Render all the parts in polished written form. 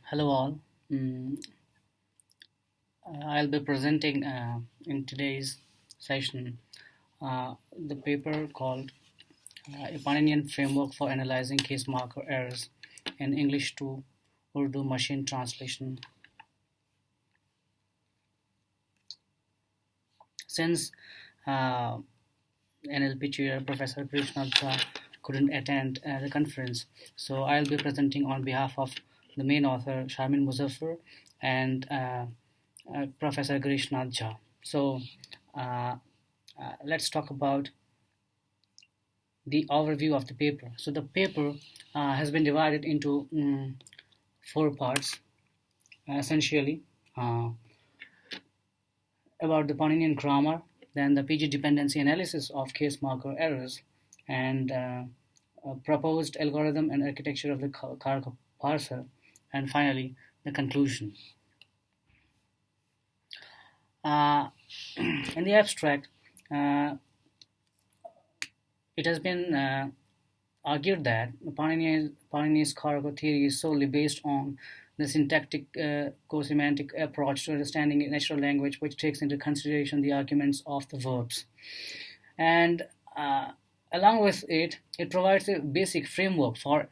Hello all. I'll be presenting in today's session the paper called a Paninian Framework for Analyzing Case Marker Errors in English to Urdu Machine Translation. Since NLP chair Professor Krishna couldn't attend the conference, so I'll be presenting on behalf of the main author Sharmin Muzaffar and Professor Grishnath Jha. So let's talk about the overview of the paper. So the paper has been divided into 4 parts, essentially about the Paninian grammar, then the PG dependency analysis of case marker errors, and proposed algorithm and architecture of the Kāraka parser, and finally the conclusion. In the abstract, it has been argued that Panini's Kāraka theory is solely based on the syntactico-semantic approach to understanding natural language, which takes into consideration the arguments of the verbs. And along with it, it provides a basic framework for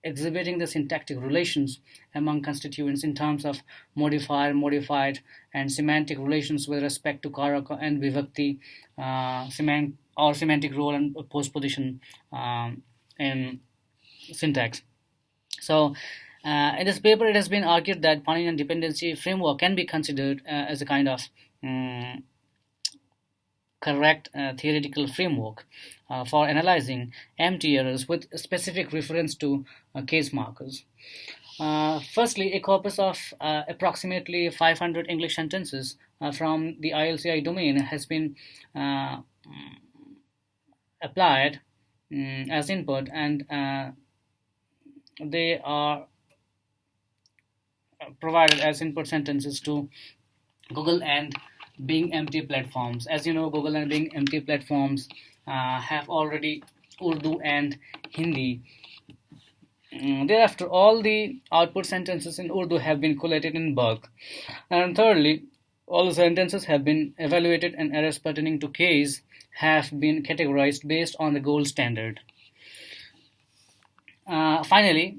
exhibiting the syntactic relations among constituents in terms of modifier, modified, and semantic relations with respect to Kāraka and Vibhakti, semantic role and postposition in syntax. So, in this paper, it has been argued that Paninian Dependency Framework can be considered as a kind of correct theoretical framework for analyzing empty errors with specific reference to case markers. Firstly, a corpus of approximately 500 English sentences from the ILCI domain has been applied as input, and they are provided as input sentences to Google and Bing empty platforms. As you know, Google and Bing empty platforms have already Urdu and Hindi. Thereafter, all the output sentences in Urdu have been collated in bulk. And thirdly, all the sentences have been evaluated and errors pertaining to case have been categorized based on the gold standard. Finally,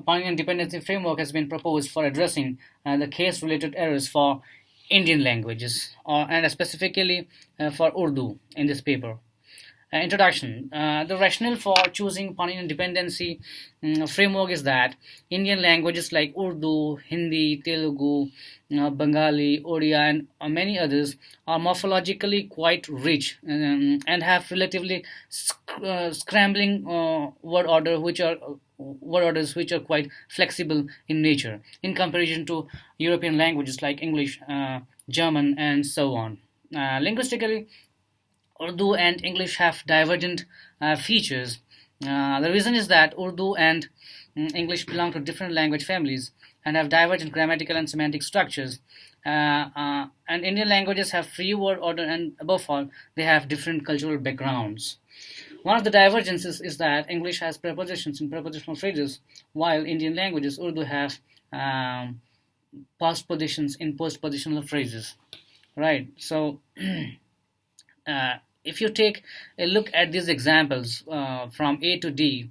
Paninian Dependency Framework has been proposed for addressing the case-related errors for Indian languages, and specifically for Urdu in this paper. Introduction. The rationale for choosing Paninian Dependency Framework is that Indian languages like Urdu, Hindi, Telugu, Bengali, Odia, and many others are morphologically quite rich and have relatively scrambling word orders which are quite flexible in nature in comparison to European languages like English, German, and so on. Linguistically, Urdu and English have divergent features. The reason is that Urdu and English belong to different language families and have divergent grammatical and semantic structures. And Indian languages have free word order, and above all, they have different cultural backgrounds. One of the divergences is that English has prepositions in prepositional phrases, while Indian languages, Urdu, have postpositions in postpositional phrases. Right. So, if you take a look at these examples from A to D,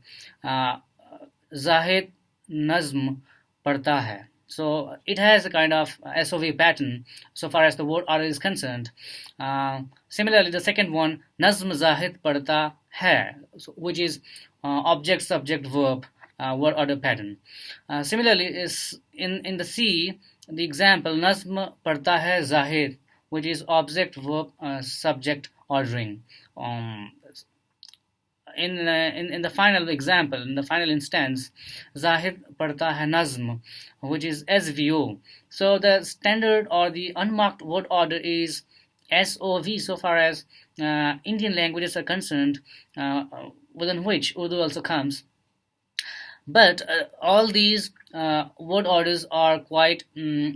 Zahid Nazm Padta hai. So it has a kind of SOV pattern so far as the word order is concerned. Similarly, the second one, Nazm Zahid Padta hai, which is object, subject, verb, word order pattern. Similarly, is in the C, the example Nazm Padta hai Zahid, which is object, verb, subject ordering. In the final example, in the final instance, Zahid Padta hai Nazm, which is SVO. So the standard or the unmarked word order is SOV so far as Indian languages are concerned, within which Urdu also comes. But all these word orders are quite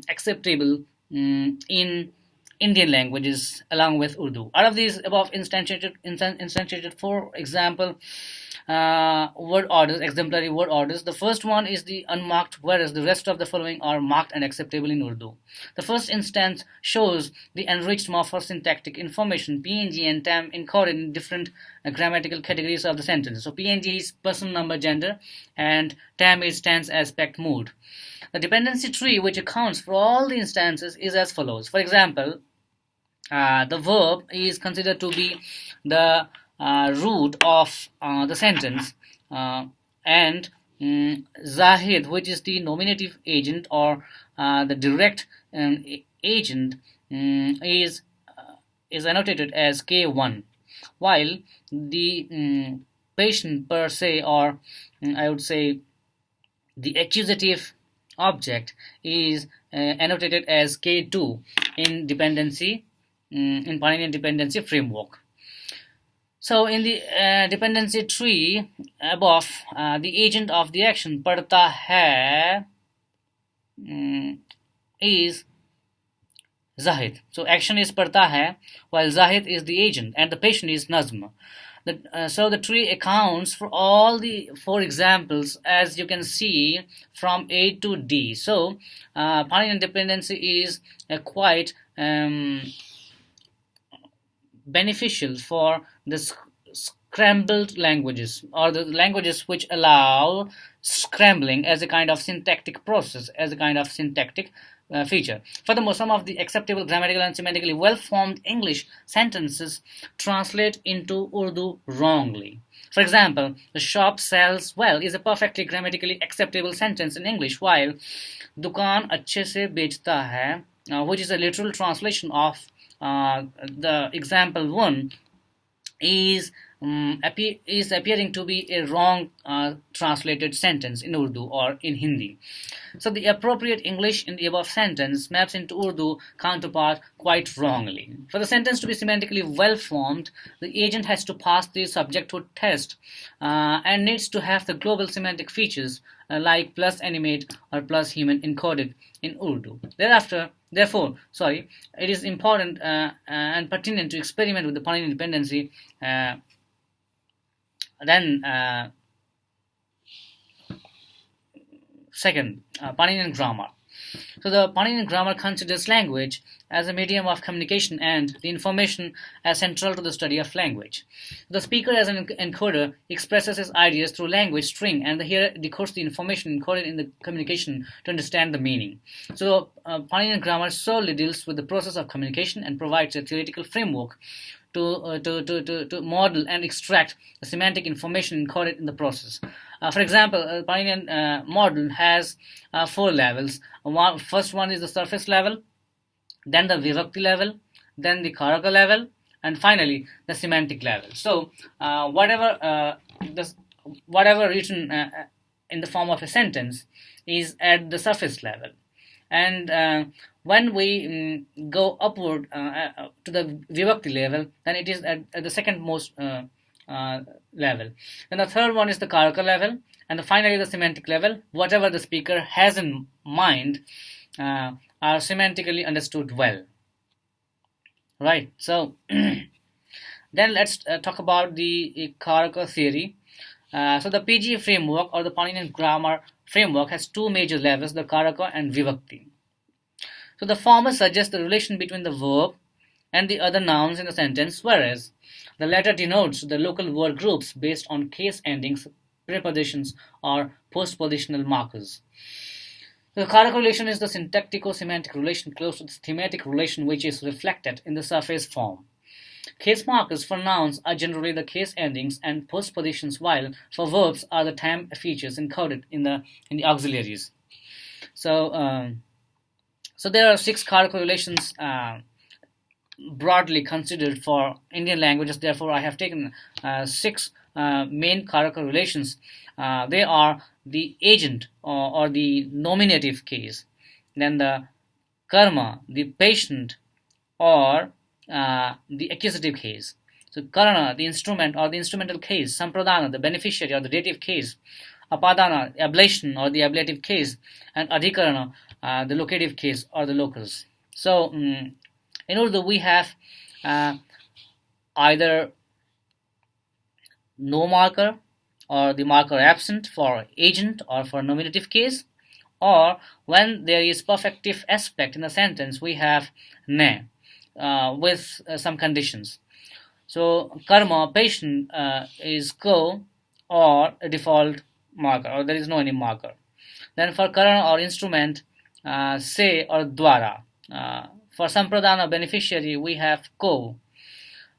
acceptable in Indian languages along with Urdu. Out of these above instantiated, for example, word orders, exemplary word orders. The first one is the unmarked, whereas the rest of the following are marked and acceptable in Urdu. The first instance shows the enriched morphosyntactic information PNG and TAM encoded in different grammatical categories of the sentence. So PNG is person, number, gender, and TAM is tense, aspect, mood. The dependency tree, which accounts for all the instances, is as follows. For example, the verb is considered to be the root of the sentence, and Zahid, which is the nominative agent or the direct agent, is annotated as K1, while the patient per se, or I would say the accusative object, is annotated as K2 in Paninian Dependency Framework. So in the dependency tree above, the agent of the action padta hai is Zahid. So action is padta hai, while Zahid is the agent and the patient is Nazm. So the tree accounts for all the 4 examples, as you can see, from A to D. So Paninian dependency is quite beneficial for the scrambled languages, or the languages which allow scrambling as a kind of syntactic process, as a kind of syntactic feature. Furthermore, some of the acceptable grammatical and semantically well-formed English sentences translate into Urdu wrongly. For example, the shop sells well is a perfectly grammatically acceptable sentence in English, while dukaan अच्छे से बेचता है, which is a literal translation of the example 1, is appearing to be a wrong translated sentence in Urdu or in Hindi. So the appropriate English in the above sentence maps into Urdu counterpart quite wrongly. For the sentence to be semantically well formed, the agent has to pass the subjecthood test and needs to have the global semantic features like plus animate or plus human encoded in Urdu. Therefore, it is important and pertinent to experiment with the Paninian dependency. Second, Paninian grammar. So the Paninian grammar considers language as a medium of communication and the information as central to the study of language. The speaker, as an encoder, expresses his ideas through language string, and the hearer decodes the information encoded in the communication to understand the meaning. So Paninian grammar solely deals with the process of communication and provides a theoretical framework to model and extract the semantic information encoded in the process. For example, Paninian model has 4 levels. First one is the surface level, then the Vibhakti level, then the Kāraka level, and finally the semantic level. So whatever written in the form of a sentence is at the surface level, and when we go upward to the Vibhakti level, then it is at the second most level. Then the third one is the Kāraka level, and finally the semantic level. Whatever the speaker has in mind are semantically understood well. Right. So then let's talk about the Kāraka theory. So the PG framework, or the Paninian grammar framework, has 2 major levels, the Kāraka and Vibhakti. So the former suggests the relation between the verb and the other nouns in the sentence, whereas the latter denotes the local word groups based on case endings, prepositions, or postpositional markers. The Kāraka relation is the syntactico-semantic relation close to the thematic relation, which is reflected in the surface form. Case markers for nouns are generally the case endings and postpositions, while for verbs are the time features encoded in the auxiliaries. So there are 6 Kāraka relations broadly considered for Indian languages. Therefore, I have taken 6 main Kāraka relations. They are the agent or the nominative case, then the karma, the patient, or the accusative case. So karana, the instrument or the instrumental case, sampradana, the beneficiary or the dative case, apadana, ablation or the ablative case, and adhikarana, the locative case or the locus. So in Urdu we have either no marker or the marker absent for agent or for nominative case, or when there is perfective aspect in the sentence, we have ne with some conditions. So karma, patient, is ko or a default marker, or there is no any marker. Then for karana or instrument, se or dwara. For sampradana beneficiary, we have ko.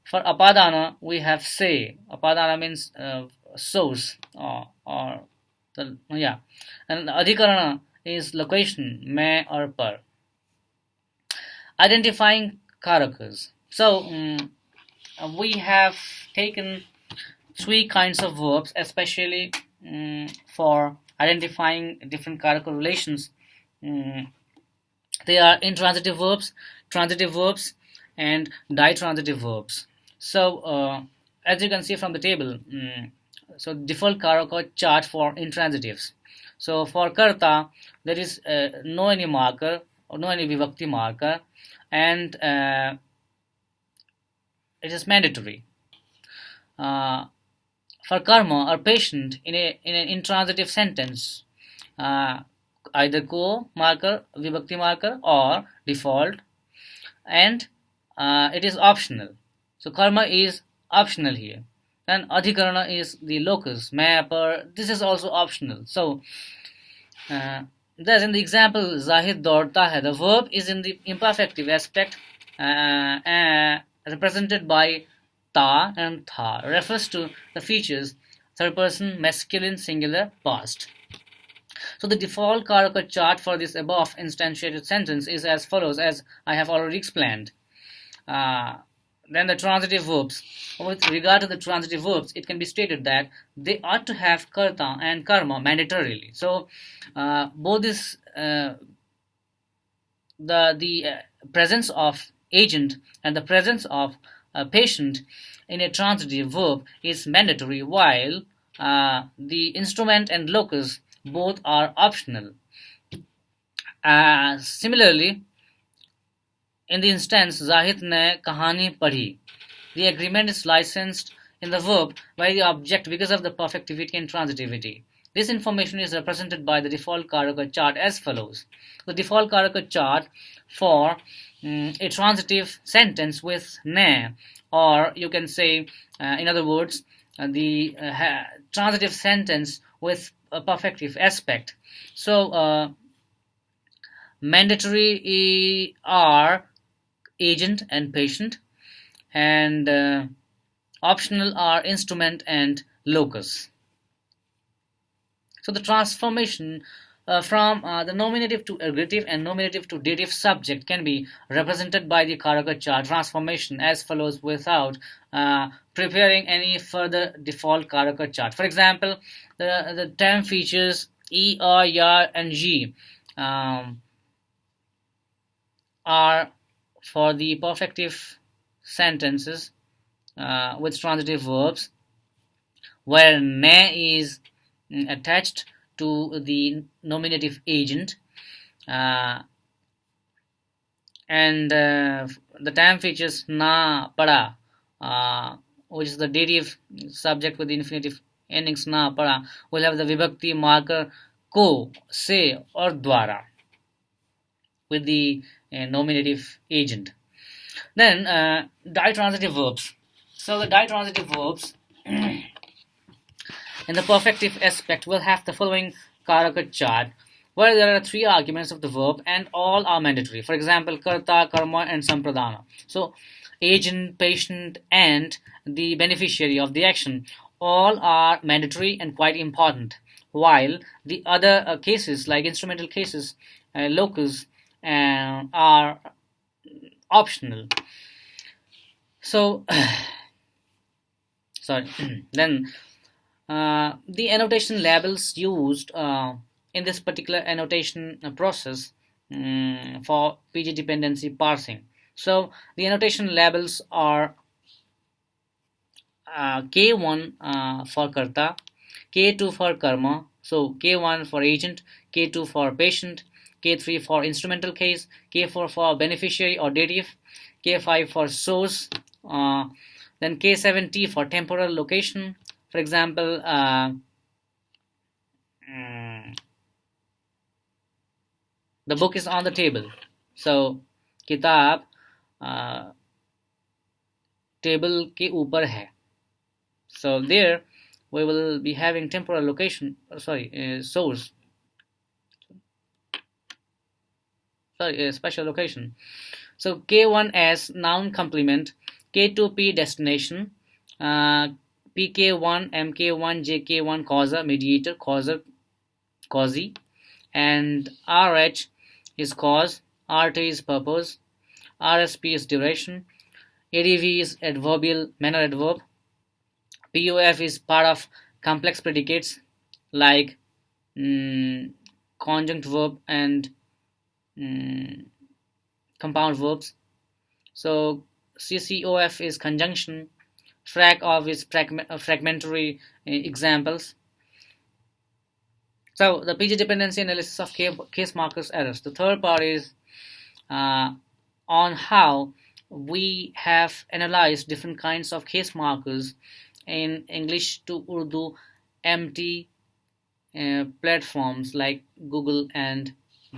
For apadana, we have se. Apadana means source, or yeah. And adhikarana is location, me or par. Identifying karakas. So we have taken three kinds of verbs, especially for identifying different karaka relations. They are intransitive verbs, transitive verbs, and ditransitive verbs. So as you can see from the table, so default Kāraka chart for intransitives. So for karta, there is no any marker or no any vibhakti marker, and it is mandatory. For karma or patient, in an intransitive sentence, either ko marker, vibhakti marker, or default, and it is optional. So karma is optional here. And adhikarana is the locus, me, par. This is also optional. So thus in the example Zahid daudta hai, the verb is in the imperfective aspect represented by ta and tha, refers to the features third person masculine singular past. So the default Kāraka chart for this above instantiated sentence is as follows, as I have already explained. Then the transitive verbs. With regard to the transitive verbs, it can be stated that they ought to have karta and karma mandatorily. So both this the presence of agent and the presence of patient in a transitive verb is mandatory, while the instrument and locus both are optional. Similarly, in the instance Zahid ne kahani padhi, the agreement is licensed in the verb by the object because of the perfectivity and transitivity. This information is represented by the default Kāraka chart as follows. The default Kāraka chart for a transitive sentence with ne, or you can say, in other words, the transitive sentence with a perfective aspect. So mandatory are agent and patient, and optional are instrument and locus. So the transformation from the nominative to ergative and nominative to dative subject can be represented by the Kāraka chart transformation as follows without preparing any further default Kāraka chart. For example, the term features e, ya, and g are for the perfective sentences with transitive verbs, where ne is attached to the nominative agent, and the time features na pada, which is the dative subject with the infinitive endings na pada, will have the vibhakti marker ko, se, or dwara with the nominative agent. Then ditransitive verbs. So the ditransitive verbs in the perfective aspect will have the following Kāraka chart, where there are three arguments of the verb and all are mandatory. For example, karta, karma, and sampradana. So agent, patient, and the beneficiary of the action all are mandatory and quite important, while the other cases like instrumental cases, locus, are optional. So sorry. Then the annotation labels used in this particular annotation process for PG dependency parsing. So the annotation labels are K1 for karta, K2 for karma, so K1 for agent, K2 for patient, K3 for instrumental case, K4 for beneficiary or dative, K5 for source, then K7T for temporal location, For example, the book is on the table. So किताब table के ऊपर है. So there we will be having temporal location, source, special location. So K1 as noun complement, K2P destination, PK1, MK1, JK1 causa, mediator, causey, and RH is cause, RT is purpose, RSP is duration, ADV is adverbial manner adverb, POF is part of complex predicates like conjunct verb and compound verbs. So CCOF is conjunction, FRAC-OF is fragmentary examples. So the PG dependency analysis of case markers errors. The third part is on how we have analyzed different kinds of case markers in English to Urdu MT platforms like Google and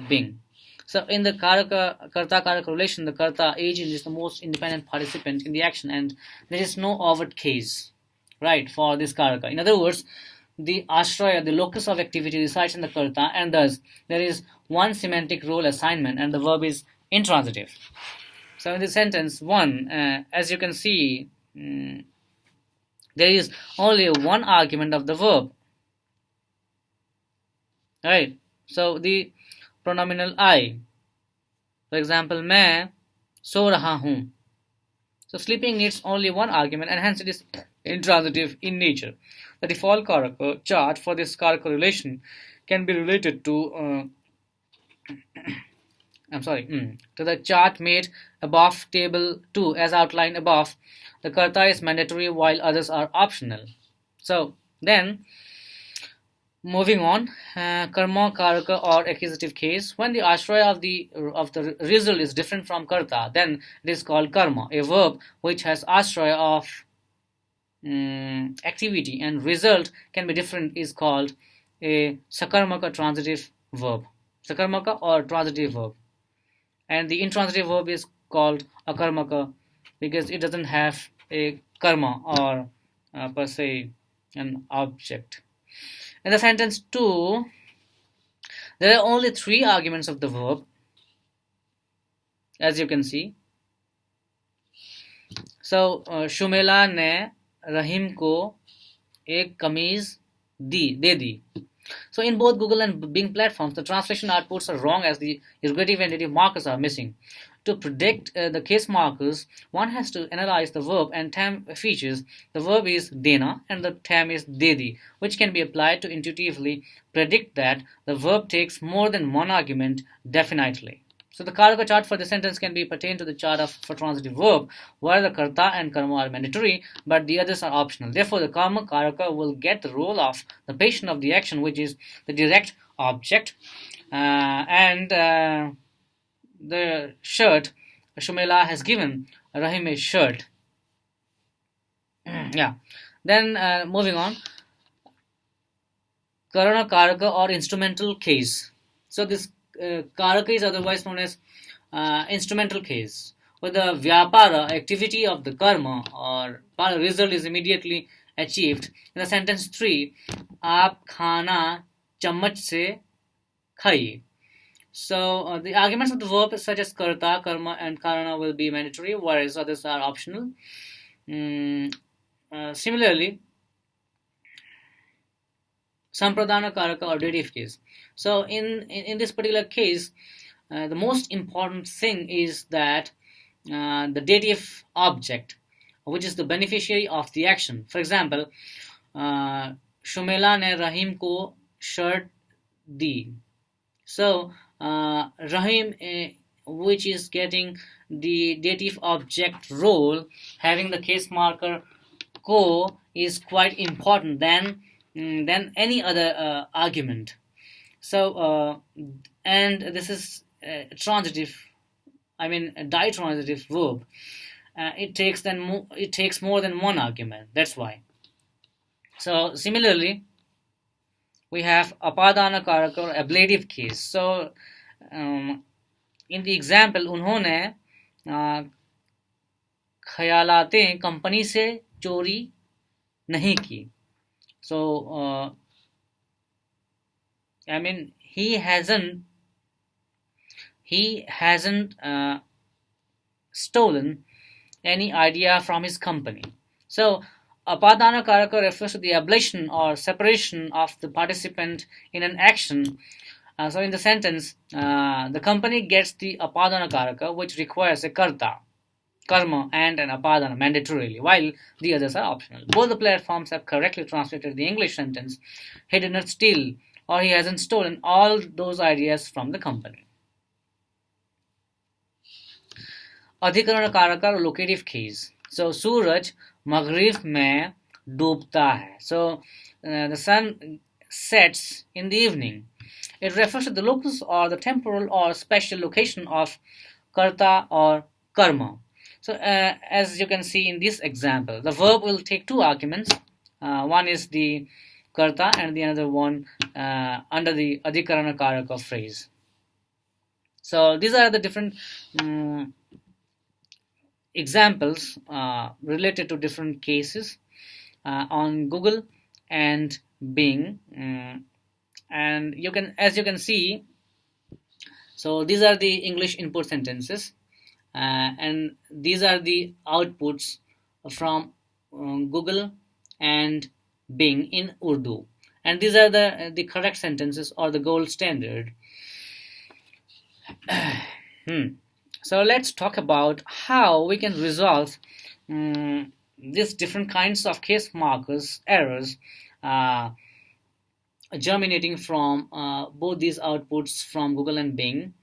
Bing. So in the Karta-Kāraka relation, the Karta agent is the most independent participant in the action, and there is no overt case, right, for this Kāraka. In other words, the Ashraya, the locus of activity, resides in the Karta, and thus there is one semantic role assignment, and the verb is intransitive. So in the sentence 1, as you can see, there is only one argument of the verb, right? So the pronominal I, for example, मैं सो रहा हूँ. So sleeping needs only one argument, and hence it is intransitive in nature. The default Kāraka chart for this Kāraka relation can be related to to the chart made above table 2 as outlined above. The Karta is mandatory while others are optional. So then, moving on, Karma, Kāraka or accusative case. When the Ashraya of the result is different from Karta, then it is called Karma. A verb which has Ashraya of activity and result can be different is called a Sakarmaka transitive verb. Sakarmaka or transitive verb. And the intransitive verb is called Akarmaka because it doesn't have a karma or per se an object. In the sentence 2, there are only 3 arguments of the verb, as you can see. So Shumela ne Rahim ko ek kameez de di. So in both Google and Bing platforms, the translation outputs are wrong as the irrogative and dative markers are missing. To predict the case markers, one has to analyze the verb and tam features. The verb is dena and the tam is dedi, which can be applied to intuitively predict that the verb takes more than one argument definitely. So the Kāraka chart for the sentence can be pertained to the chart for transitive verb, where the Karta and Karma are mandatory, but the others are optional. Therefore, the Karma Kāraka will get the role of the patient of the action, which is the direct object, and the shirt Shumela has given Rahim a shirt. Yeah. Then moving on, Karana Kāraka or instrumental case. So this Kāraka is otherwise known as instrumental case, where the vyapara, activity of the karma or result is immediately achieved. In the sentence 3, aap khana chammach se khaiye. So the arguments of the verb such as karta, karma and karana will be mandatory, whereas others are optional. Similarly, Sampradana Kāraka or dative case. So in this particular case, the most important thing is that the dative object, which is the beneficiary of the action. For example, Shumela ne Rahim ko shirt di. So Rahim, which is getting the dative object role, having the case marker ko, is quite important than any other argument. So and this is transitive, I mean a ditransitive verb. It takes more than one argument. That's why. So similarly, we have apadana कारक or ablative case. So in the example, उन्होंने ख्यालातें company से चोरी नहीं की. So I mean he hasn't stolen any idea from his company. So apadana karaka refers to the abolition or separation of the participant in an action. So in the sentence, the company gets the apadana karaka, which requires a karta, karma, and an apadana mandatorily, while the others are optional. Both the platforms have correctly translated the English sentence. He did not steal, or he hasn't stolen all those ideas from the company. अधिकरण कारक और locative case. So सूरज मगरिब में डूबता है. So the sun sets in the evening. It refers to the locus or the temporal or special location of karta or karma. So as you can see in this example, the verb will take two arguments. One is the karta and the other one under the adhikarana karaka phrase. So these are the different examples related to different cases on Google and Bing, and as you can see, so these are the English input sentences, and these are the outputs from Google and Bing in Urdu, and these are the correct sentences or the gold standard. So let's talk about how we can resolve these different kinds of case markers errors germinating from both these outputs from Google and Bing.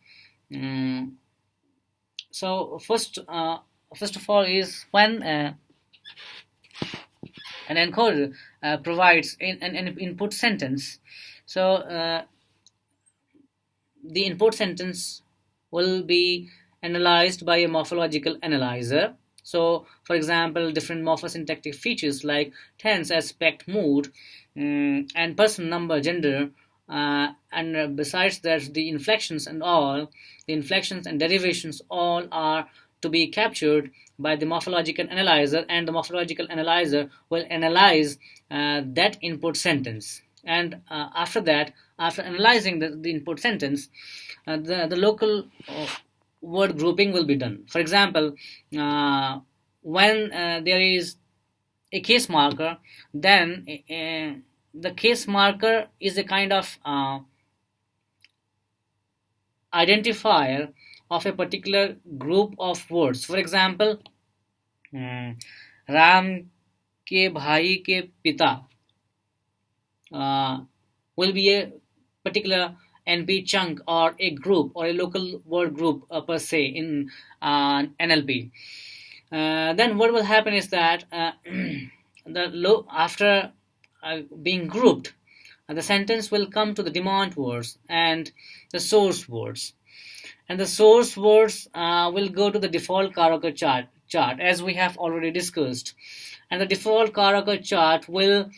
So first of all is when an encoder provides an input sentence. So the input sentence will be analyzed by a morphological analyzer. So for example, different morphosyntactic features like tense, aspect, mood, and person, number, gender, and besides that the inflections and derivations all are to be captured by the morphological analyzer, and the morphological analyzer will analyze that input sentence. And after analyzing the input sentence, the local word grouping will be done. For example, when there is a case marker, then the case marker is a kind of identifier of a particular group of words. For example, Ram के भाई के पिता will be a particular NP chunk or a group or a local word group per se in NLP. Then what will happen is that after being grouped, the sentence will come to the demand words and the source words, and the source words will go to the default Kāraka chart as we have already discussed, and the default Kāraka chart will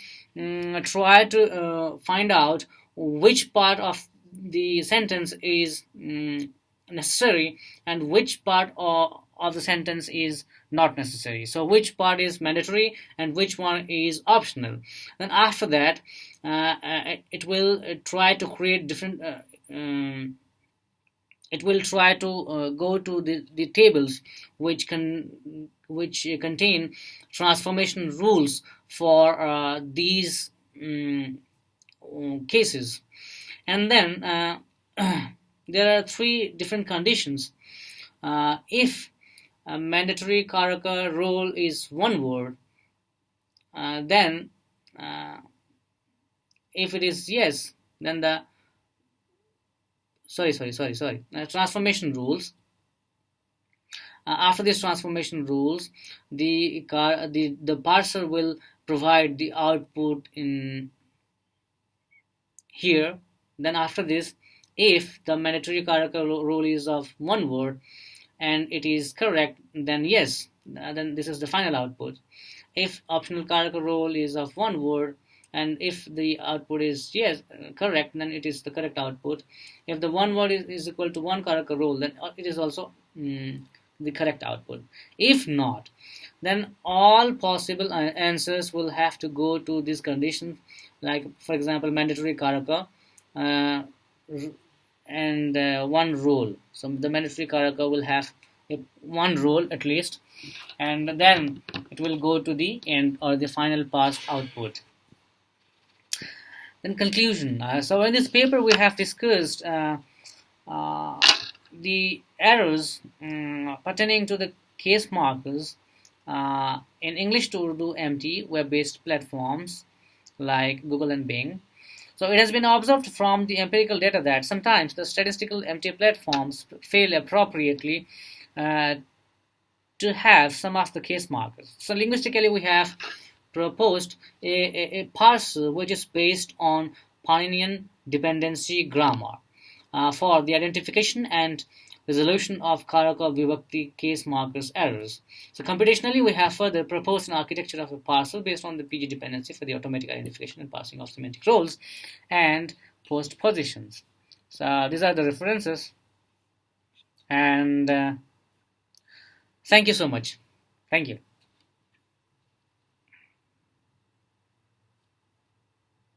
try to find out which part of the sentence is necessary and which part of the sentence is not necessary. So which part is mandatory and which one is optional. Then after that, it will try to create different. It will try to go to the tables which contain transformation rules for these cases. And then there are three different conditions. If a mandatory Kāraka role is one word, then if it is yes, then the transformation rules. After these transformation rules, the parser will provide the output in here. Then after this, if the mandatory Kāraka role is of one word and it is correct, then yes, then this is the final output. If optional Kāraka role is of one word and if the output is yes correct, then it is the correct output. If the one word is equal to one Kāraka rule, then it is also the correct output. If not, then all possible answers will have to go to this condition, like for example mandatory Kāraka and one rule. So the mandatory Kāraka will have one rule at least, and then it will go to the end or the final passed output. Then conclusion. So in this paper we have discussed the errors pertaining to the case markers in English to Urdu MT web-based platforms like Google and Bing. So it has been observed from the empirical data that sometimes the statistical MT platforms fail appropriately to have some of the case markers. So linguistically we have proposed a parser which is based on Paninian dependency grammar for the identification and resolution of Kāraka-Vibhakt case markers errors. So computationally, we have further proposed an architecture of a parser based on the PG dependency for the automatic identification and parsing of semantic roles and postpositions. So these are the references, and thank you so much. Thank you.